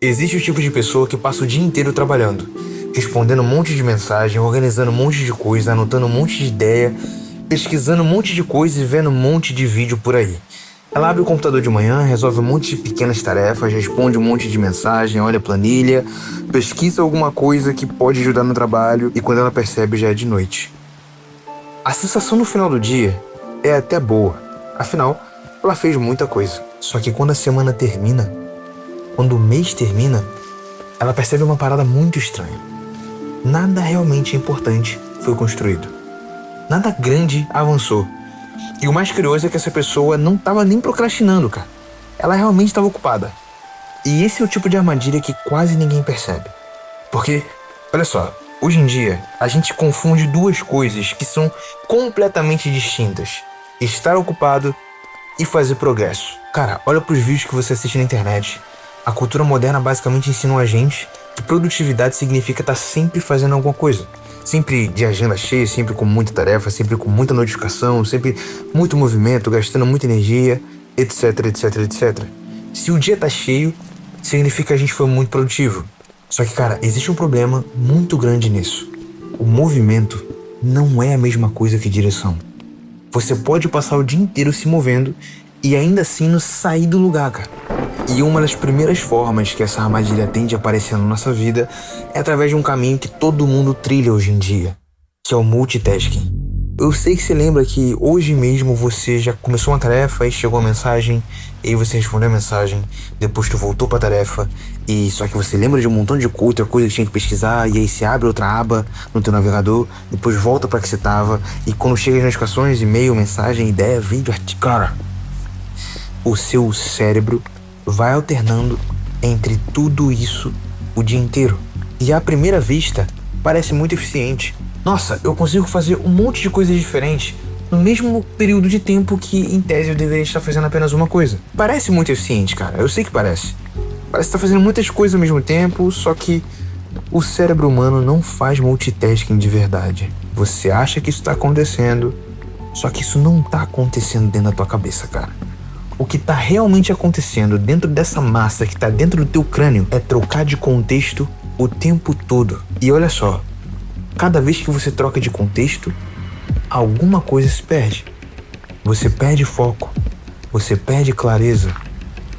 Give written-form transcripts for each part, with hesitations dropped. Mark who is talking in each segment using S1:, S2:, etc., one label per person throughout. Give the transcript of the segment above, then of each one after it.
S1: Existe o tipo de pessoa que passa o dia inteiro trabalhando, respondendo um monte de mensagem, organizando um monte de coisa, anotando um monte de ideia, pesquisando um monte de coisa e vendo um monte de vídeo por aí. Ela abre o computador de manhã, resolve um monte de pequenas tarefas, responde um monte de mensagem, olha a planilha, pesquisa alguma coisa que pode ajudar no trabalho e quando ela percebe já é de noite. A sensação no final do dia é até boa, afinal, ela fez muita coisa. Só que quando a semana termina, quando o mês termina, ela percebe uma parada muito estranha. Nada realmente importante foi construído. Nada grande avançou. E o mais curioso é que essa pessoa não estava nem procrastinando, cara. Ela realmente estava ocupada. E esse é o tipo de armadilha que quase ninguém percebe. Porque, olha só, hoje em dia a gente confunde duas coisas que são completamente distintas: estar ocupado e fazer progresso. Cara, olha pros vídeos que você assiste na internet. A cultura moderna basicamente ensina a gente que produtividade significa estar sempre fazendo alguma coisa. Sempre de agenda cheia, sempre com muita tarefa, sempre com muita notificação, sempre muito movimento, gastando muita energia, etc, etc, etc. Se o dia tá cheio, significa que a gente foi muito produtivo. Só que, cara, existe um problema muito grande nisso. O movimento não é a mesma coisa que direção. Você pode passar o dia inteiro se movendo e ainda assim não sair do lugar, cara. E uma das primeiras formas que essa armadilha tende a aparecer na nossa vida é através de um caminho que todo mundo trilha hoje em dia, que é o multitasking. Eu sei que você lembra que hoje mesmo você já começou uma tarefa e chegou uma mensagem, e aí você respondeu a mensagem, depois tu voltou pra tarefa, e só que você lembra de um montão de outra coisa que tinha que pesquisar, e aí você abre outra aba no teu navegador, depois volta pra que você tava, e quando chega as notificações, e-mail, mensagem, ideia, vídeo, artigo, cara, o seu cérebro vai alternando entre tudo isso o dia inteiro. E à primeira vista, parece muito eficiente. Nossa, eu consigo fazer um monte de coisas diferentes no mesmo período de tempo que, em tese, eu deveria estar fazendo apenas uma coisa. Parece muito eficiente, cara. Eu sei que parece. Parece estar fazendo muitas coisas ao mesmo tempo, só que o cérebro humano não faz multitasking de verdade. Você acha que isso está acontecendo, só que isso não está acontecendo dentro da tua cabeça, cara. O que tá realmente acontecendo dentro dessa massa que tá dentro do teu crânio é trocar de contexto o tempo todo. E olha só, cada vez que você troca de contexto, alguma coisa se perde. Você perde foco, você perde clareza,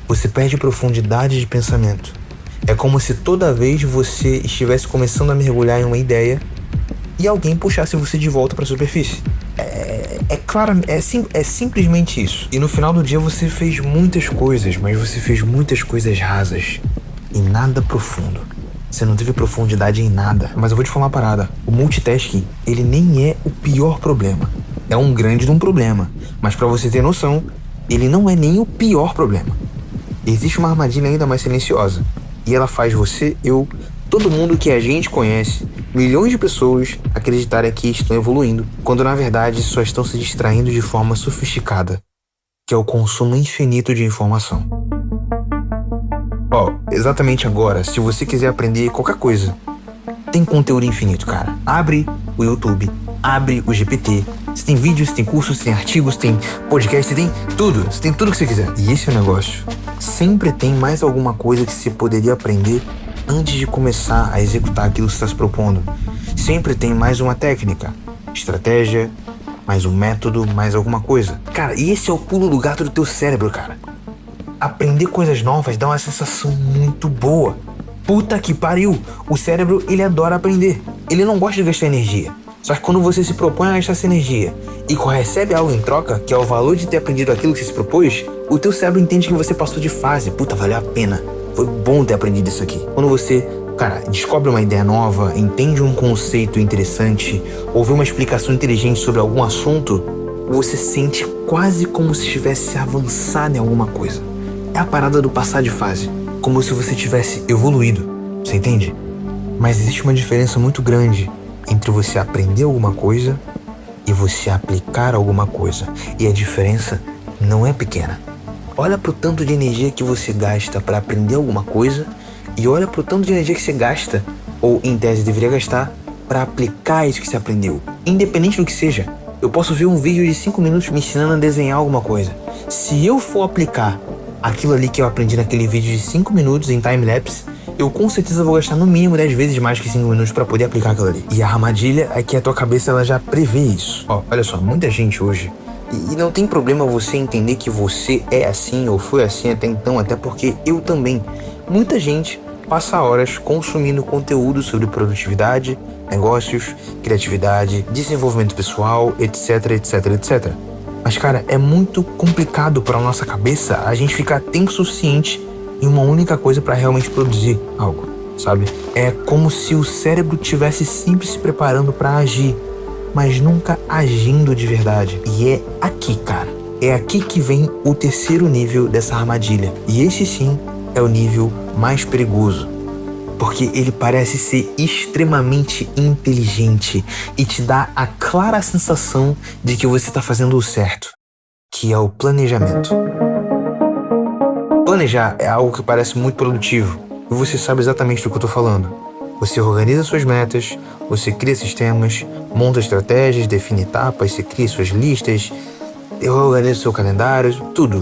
S1: você perde profundidade de pensamento. É como se toda vez você estivesse começando a mergulhar em uma ideia e alguém puxasse você de volta para a superfície. É simplesmente isso. E no final do dia você fez muitas coisas, mas você fez muitas coisas rasas e nada profundo. Você não teve profundidade em nada. Mas eu vou te falar uma parada. O multitasking, ele nem é o pior problema. É um grande de um problema. Mas pra você ter noção, ele não é nem o pior problema. Existe uma armadilha ainda mais silenciosa. E ela faz você, eu, todo mundo que a gente conhece, milhões de pessoas acreditarem que estão evoluindo, quando na verdade só estão se distraindo de forma sofisticada, que é o consumo infinito de informação. Exatamente agora, se você quiser aprender qualquer coisa, tem conteúdo infinito, cara. Abre o YouTube, abre o GPT. Você tem vídeos, tem cursos, tem artigos, tem podcast, você tem tudo. Você tem tudo que você quiser. E esse é o negócio. Sempre tem mais alguma coisa que você poderia aprender antes de começar a executar aquilo que você está se propondo. Sempre tem mais uma técnica, estratégia, mais um método, mais alguma coisa. Cara, e esse é o pulo do gato do teu cérebro, cara. Aprender coisas novas dá uma sensação muito boa. Puta que pariu! O cérebro, ele adora aprender. Ele não gosta de gastar energia. Só que quando você se propõe a gastar essa energia e recebe algo em troca, que é o valor de ter aprendido aquilo que você se propôs, o teu cérebro entende que você passou de fase. Puta, valeu a pena. Foi bom ter aprendido isso aqui. Quando você, cara, descobre uma ideia nova, entende um conceito interessante, ouve uma explicação inteligente sobre algum assunto, você sente quase como se estivesse avançado em alguma coisa. É a parada do passar de fase, como se você tivesse evoluído, você entende? Mas existe uma diferença muito grande entre você aprender alguma coisa e você aplicar alguma coisa. E a diferença não é pequena. Olha pro tanto de energia que você gasta para aprender alguma coisa e olha pro tanto de energia que você gasta, ou em tese deveria gastar, para aplicar isso que você aprendeu. Independente do que seja, eu posso ver um vídeo de 5 minutos me ensinando a desenhar alguma coisa. Se eu for aplicar aquilo ali que eu aprendi naquele vídeo de 5 minutos em time-lapse, eu com certeza vou gastar no mínimo 10 vezes mais que 5 minutos pra poder aplicar aquilo ali. E a armadilha é que a tua cabeça ela já prevê isso. Ó, olha só, muita gente hoje, e não tem problema você entender que você é assim ou foi assim até então, até porque eu também. Muita gente passa horas consumindo conteúdo sobre produtividade, negócios, criatividade, desenvolvimento pessoal, etc, etc, etc. Mas, cara, é muito complicado para nossa cabeça a gente ficar tempo suficiente em uma única coisa para realmente produzir algo, sabe? É como se o cérebro tivesse sempre se preparando para agir, mas nunca agindo de verdade. E é aqui, cara. É aqui que vem o terceiro nível dessa armadilha. E esse sim é o nível mais perigoso. Porque ele parece ser extremamente inteligente e te dá a clara sensação de que você está fazendo o certo, que é o planejamento. Planejar é algo que parece muito produtivo e você sabe exatamente do que eu estou falando. Você organiza suas metas, você cria sistemas, monta estratégias, define etapas, você cria suas listas, organiza seu calendário, tudo.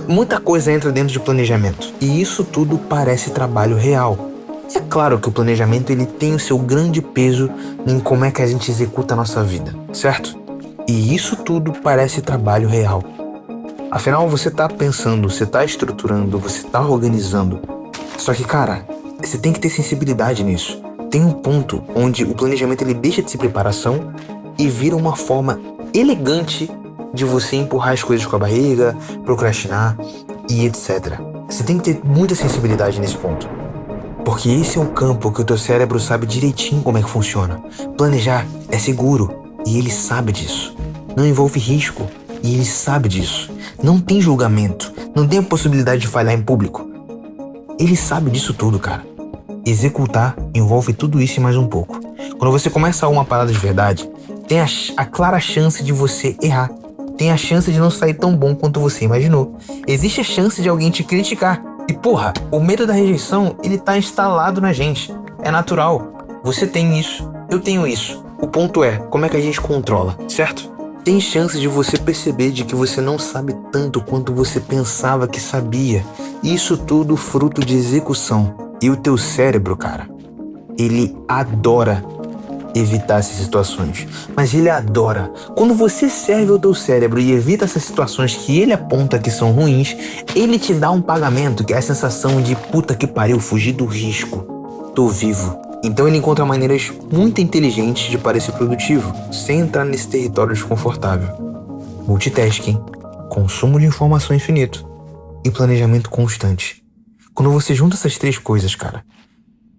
S1: Muita coisa entra dentro de planejamento. E isso tudo parece trabalho real. E é claro que o planejamento ele tem o seu grande peso em como é que a gente executa a nossa vida, certo? E isso tudo parece trabalho real. Afinal, você tá pensando, você tá estruturando, você tá organizando. Só que, cara, você tem que ter sensibilidade nisso. Tem um ponto onde o planejamento ele deixa de ser preparação e vira uma forma elegante de você empurrar as coisas com a barriga, procrastinar e etc. Você tem que ter muita sensibilidade nesse ponto. Porque esse é um campo que o teu cérebro sabe direitinho como é que funciona. Planejar é seguro e ele sabe disso. Não envolve risco e ele sabe disso. Não tem julgamento, não tem a possibilidade de falhar em público. Ele sabe disso tudo, cara. Executar envolve tudo isso e mais um pouco. Quando você começa uma parada de verdade, tem a clara chance de você errar. Tem a chance de não sair tão bom quanto você imaginou. Existe a chance de alguém te criticar. E porra, o medo da rejeição, ele tá instalado na gente. É natural. Você tem isso, eu tenho isso. O ponto é, como é que a gente controla, certo? Tem chance de você perceber de que você não sabe tanto quanto você pensava que sabia. Isso tudo fruto de execução. E o teu cérebro, cara, ele adora evitar essas situações. Mas ele adora. Quando você serve o teu cérebro e evita essas situações que ele aponta que são ruins, ele te dá um pagamento, que é a sensação de puta que pariu, fugir do risco. Tô vivo. Então ele encontra maneiras muito inteligentes de parecer produtivo, sem entrar nesse território desconfortável. Multitasking, consumo de informação infinito e planejamento constante. Quando você junta essas três coisas, cara,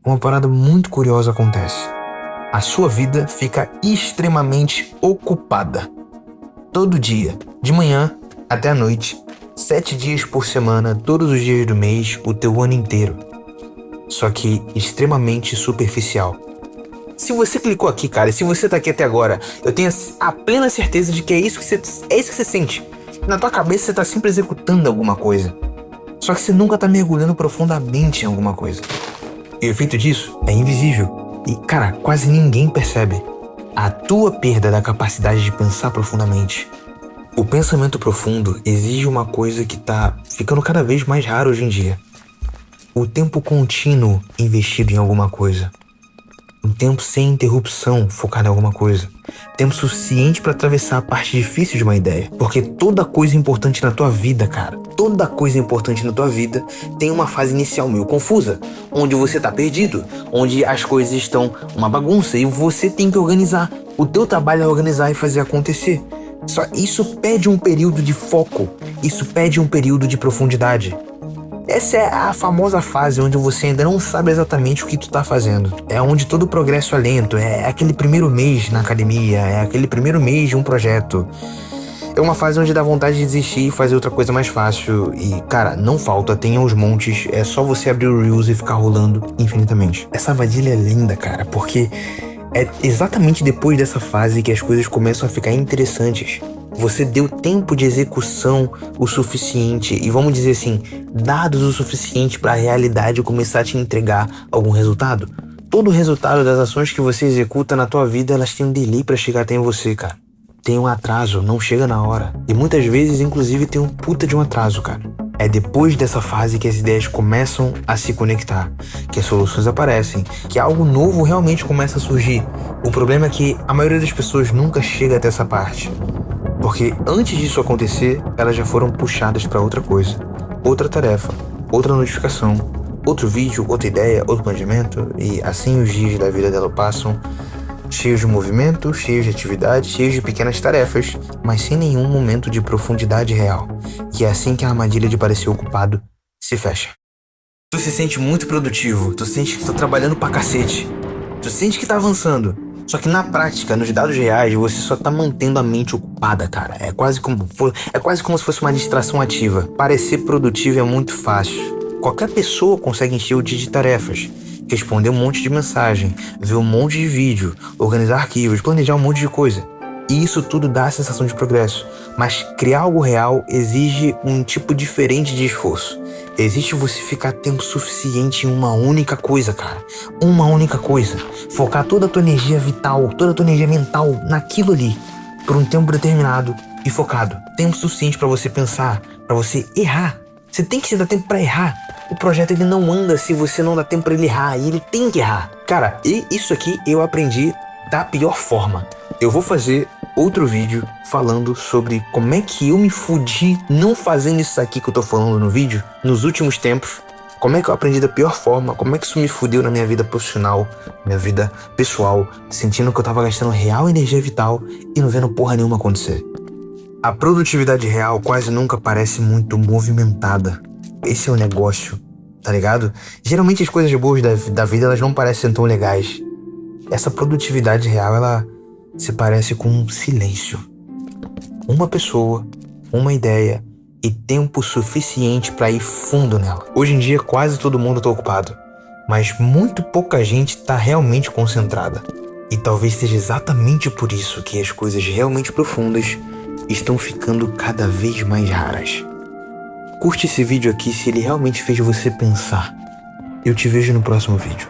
S1: uma parada muito curiosa acontece. A sua vida fica extremamente ocupada. Todo dia, de manhã até a noite, 7 dias por semana, todos os dias do mês, o teu ano inteiro. Só que extremamente superficial. Se você clicou aqui, cara, e se você tá aqui até agora, eu tenho a plena certeza de que é isso que você sente. Na tua cabeça você tá sempre executando alguma coisa. Só que você nunca tá mergulhando profundamente em alguma coisa. E o efeito disso é invisível. E, cara, quase ninguém percebe a tua perda da capacidade de pensar profundamente. O pensamento profundo exige uma coisa que tá ficando cada vez mais raro hoje em dia. O tempo contínuo investido em alguma coisa. Um tempo sem interrupção focado em alguma coisa. Tempo suficiente para atravessar a parte difícil de uma ideia. Porque toda coisa importante na tua vida, cara, toda coisa importante na tua vida tem uma fase inicial meio confusa, onde você tá perdido, onde as coisas estão uma bagunça e você tem que organizar. O teu trabalho é organizar e fazer acontecer. Só isso pede um período de foco, isso pede um período de profundidade. Essa é a famosa fase onde você ainda não sabe exatamente o que tu tá fazendo. É onde todo o progresso é lento, é aquele primeiro mês na academia, é aquele primeiro mês de um projeto. É uma fase onde dá vontade de desistir e fazer outra coisa mais fácil. E, cara, não falta, tem aos montes, é só você abrir o Reels e ficar rolando infinitamente. Essa armadilha é linda, cara, porque é exatamente depois dessa fase que as coisas começam a ficar interessantes. Você deu tempo de execução o suficiente e, vamos dizer assim, dados o suficiente para a realidade começar a te entregar algum resultado. Todo o resultado das ações que você executa na tua vida, elas têm um delay para chegar até em você, cara. tem um atraso, não chega na hora. E muitas vezes, inclusive, tem um puta de um atraso, cara. É depois dessa fase que as ideias começam a se conectar, que as soluções aparecem, que algo novo realmente começa a surgir. O problema é que a maioria das pessoas nunca chega até essa parte. Porque antes disso acontecer, elas já foram puxadas para outra coisa, outra tarefa, outra notificação, outro vídeo, outra ideia, outro planejamento, e assim os dias da vida dela passam, cheios de movimento, cheios de atividade, cheios de pequenas tarefas, mas sem nenhum momento de profundidade real. E é assim que a armadilha de parecer ocupado se fecha. Tu se sente muito produtivo, tu sente que tá trabalhando pra cacete, tu sente que tá avançando. Só que na prática, nos dados reais, você só tá mantendo a mente ocupada, cara. É quase como se fosse uma distração ativa. Parecer produtivo é muito fácil. Qualquer pessoa consegue encher o dia de tarefas. Responder um monte de mensagem, ver um monte de vídeo, organizar arquivos, planejar um monte de coisa. E isso tudo dá a sensação de progresso. Mas criar algo real exige um tipo diferente de esforço. Existe você ficar tempo suficiente em uma única coisa, cara. Uma única coisa. Focar toda a tua energia vital, toda a tua energia mental naquilo ali, por um tempo determinado e focado. Tempo suficiente pra você pensar, pra você errar. Você tem que se dar tempo pra errar. O projeto ele não anda se você não dá tempo pra ele errar, e ele tem que errar. Cara, e isso aqui eu aprendi da pior forma. Eu vou fazer outro vídeo falando sobre como é que eu me fudi não fazendo isso aqui que eu tô falando no vídeo nos últimos tempos. Como é que eu aprendi da pior forma, como é que isso me fudeu na minha vida profissional, minha vida pessoal, sentindo que eu tava gastando real energia vital e não vendo porra nenhuma acontecer. A produtividade real quase nunca parece muito movimentada. Esse é o negócio, tá ligado? Geralmente as coisas boas da vida, elas não parecem tão legais. Essa produtividade real, ela se parece com um silêncio. Uma pessoa, uma ideia e tempo suficiente pra ir fundo nela. Hoje em dia quase todo mundo tá ocupado, mas muito pouca gente tá realmente concentrada. E talvez seja exatamente por isso que as coisas realmente profundas estão ficando cada vez mais raras. Curte esse vídeo aqui se ele realmente fez você pensar. Eu te vejo no próximo vídeo.